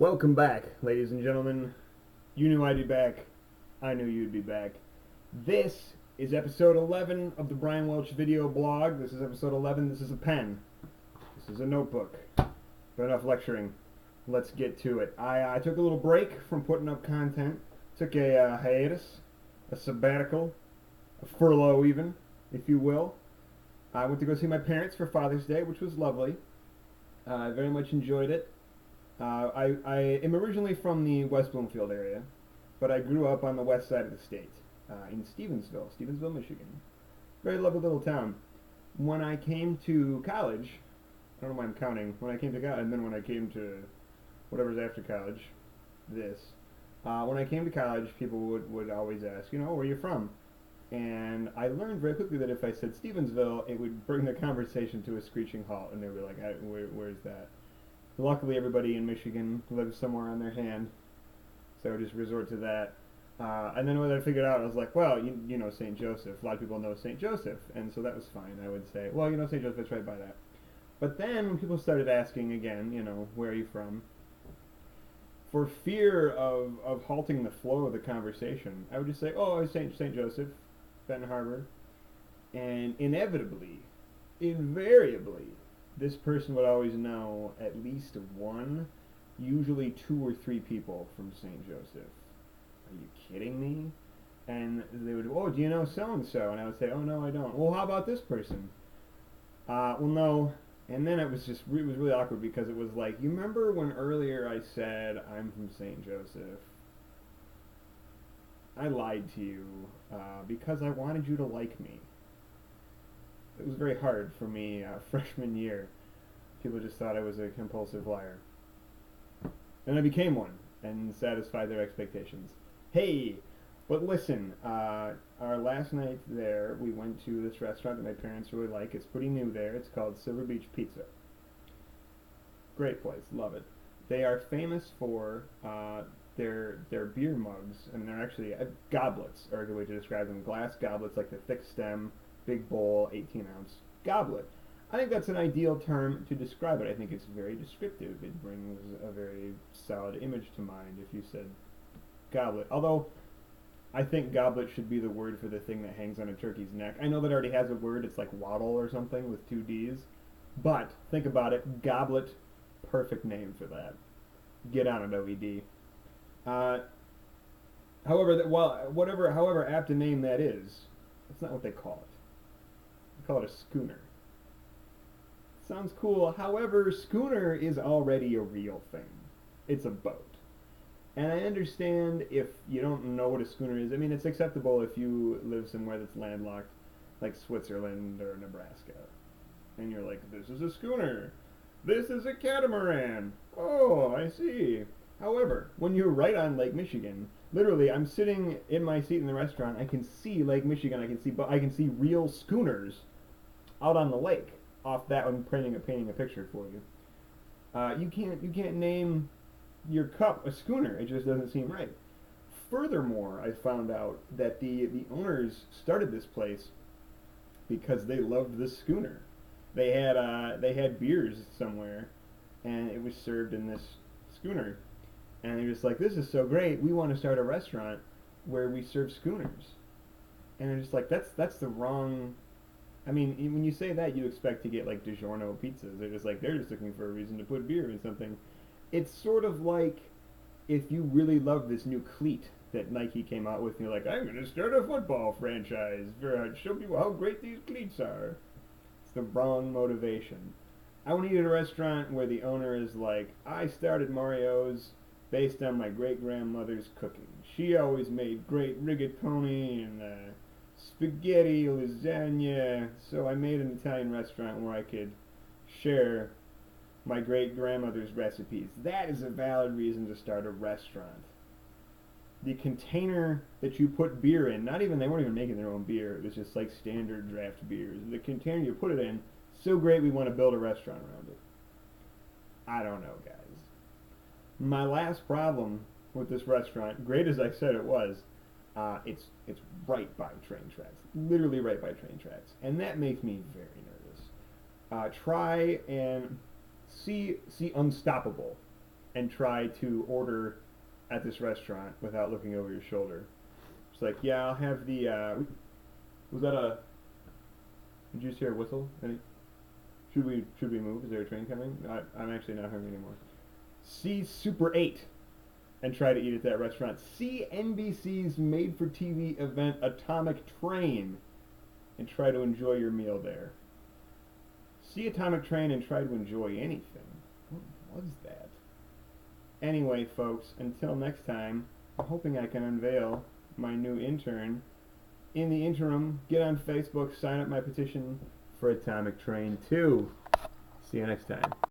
Welcome back, ladies and gentlemen. You knew I'd be back. I knew you'd be back. This is episode 11 of the Brian Welch video blog. This is episode 11. This is a pen. This is a notebook. But enough lecturing. Let's get to it. I took a little break from putting up content. Took a hiatus, a sabbatical, a furlough even, if you will. I went to go see my parents for Father's Day, which was lovely. I very much enjoyed it. I am originally from the West Bloomfield area, but I grew up on the west side of the state, in Stevensville, Michigan. Very lovely little town. When I came to college, I don't know why I'm counting, when I came to college, and then when I came to whatever's after college, when I came to college, people would always ask, where are you from? And I learned very quickly that if I said Stevensville, it would bring the conversation to a screeching halt, and they were like, where's that? Luckily, everybody in Michigan lives somewhere on their hand, so I would just resort to that. And then when I figured out, I was like, well, you know St. Joseph. A lot of people know St. Joseph, and so that was fine. I would say, well, St. Joseph, it's right by that. But then when people started asking again, where are you from? For fear of halting the flow of the conversation, I would just say, oh, St. Joseph, Benton Harbor. And invariably, this person would always know at least one, usually two or three people from St. Joseph. Are you kidding me? And they would, oh, do you know so-and-so? And I would say, oh, no, I don't. Well, how about this person? Well, no. And then it was really awkward because it was like, you remember when earlier I said I'm from St. Joseph? I lied to you because I wanted you to like me. It was very hard for me freshman year. People just thought I was a compulsive liar. And I became one and satisfied their expectations. Hey, but listen, our last night there, we went to this restaurant that my parents really like. It's pretty new there. It's called Silver Beach Pizza. Great place. Love it. They are famous for their beer mugs, and they're actually goblets, are a good way to describe them. Glass goblets, like the thick stem, big bowl, 18-ounce goblet. I think that's an ideal term to describe it. I think it's very descriptive. It brings a very solid image to mind if you said goblet. Although, I think goblet should be the word for the thing that hangs on a turkey's neck. I know that already has a word. It's like waddle or something with two D's. But, think about it. Goblet, perfect name for that. Get on it, OED. However apt a name that is, that's not what they call it. They call it a schooner. Sounds cool. However, schooner is already a real thing. It's a boat. And I understand if you don't know what a schooner is. I mean, it's acceptable if you live somewhere that's landlocked, like Switzerland or Nebraska. And you're like, this is a schooner. This is a catamaran. Oh, I see. However, when you're right on Lake Michigan, literally, I'm sitting in my seat in the restaurant. I can see Lake Michigan. I can see real schooners out on the lake. Off that, I'm painting a picture for you. You can't name your cup a schooner. It just doesn't seem right. Furthermore, I found out that the owners started this place because they loved this schooner. They had beers somewhere, and it was served in this schooner. And they're just like, this is so great. We want to start a restaurant where we serve schooners. And they're just like, that's the wrong. I mean, when you say that, you expect to get like DiGiorno pizzas. They're just looking for a reason to put beer in something. It's sort of like if you really love this new cleat that Nike came out with, and you're like, I'm going to start a football franchise to show people how great these cleats are. It's the wrong motivation. I want to eat at a restaurant where the owner is like, I started Mario's based on my great-grandmother's cooking. She always made great rigatoni and spaghetti, lasagna, so I made an Italian restaurant where I could share my great-grandmother's recipes. That is a valid reason to start a restaurant. The container that you put beer in, they weren't even making their own beer, it was just like standard draft beers. The container you put it in, so great we want to build a restaurant around it. I don't know, guys. My last problem with this restaurant, great as I said it was, it's right by train tracks, literally right by train tracks, and that makes me very nervous. Try and see Unstoppable. and try to order at this restaurant without looking over your shoulder. It's like, yeah, I'll have the. Was that a? Did you just hear a whistle? Should we move? Is there a train coming? I'm actually not hungry anymore. See Super 8 and try to eat at that restaurant. See NBC's made-for-TV event Atomic Train and try to enjoy your meal there. See Atomic Train and try to enjoy anything. What was that? Anyway, folks, until next time, I'm hoping I can unveil my new intern. In the interim, get on Facebook, sign up my petition for Atomic Train 2. See you next time.